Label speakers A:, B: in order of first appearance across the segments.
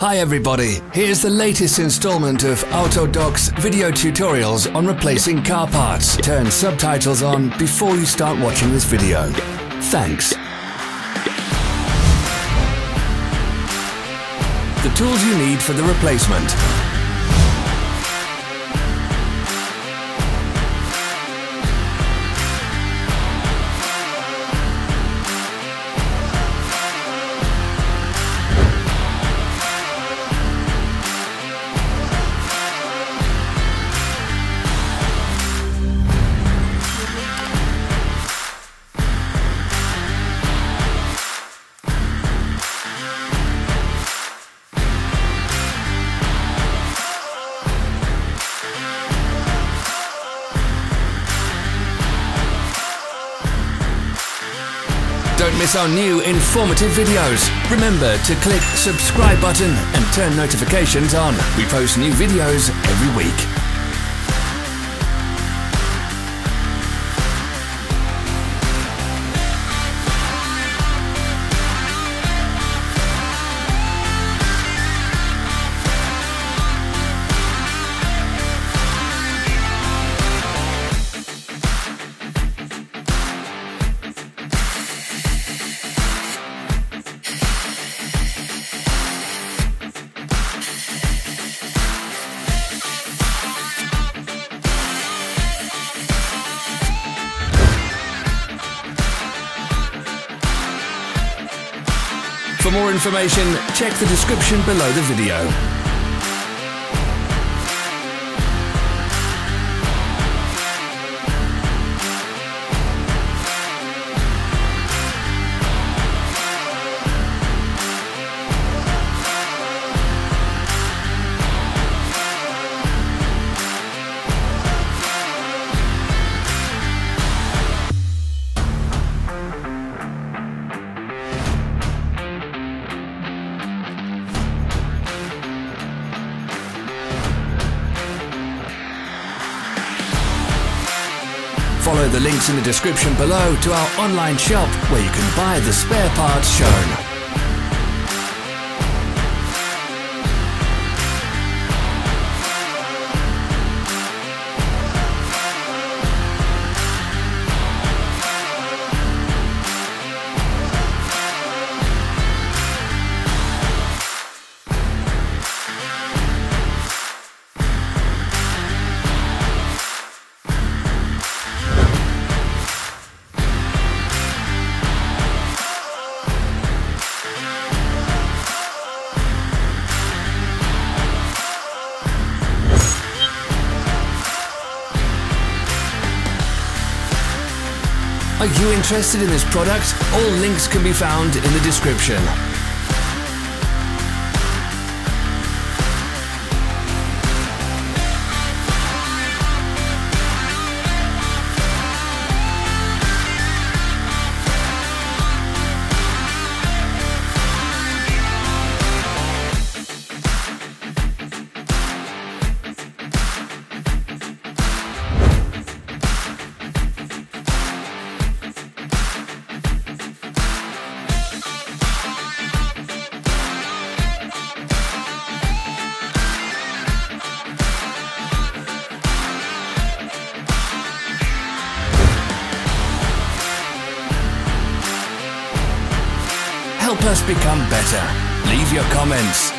A: Hi everybody, here's the latest installment of Autodoc's video tutorials on replacing car parts. Turn subtitles on before you start watching this video. Thanks. The tools you need for the replacement. Don't miss our new informative videos. Remember to click subscribe button and turn notifications on. We post new videos every week. For more information, check the description below the video. Follow the links in the description below to our online shop where you can buy the spare parts shown. Are you interested in this product? All links can be found in the description. Help us become better. Leave your comments.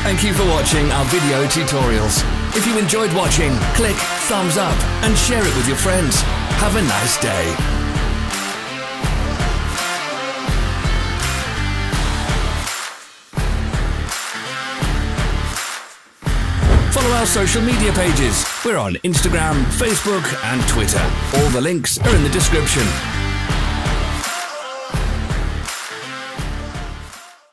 A: Thank you for watching our video tutorials. If you enjoyed watching, click thumbs up and share it with your friends. Have a nice day. Follow our social media pages. We're on Instagram, Facebook and Twitter. All the links are in the description.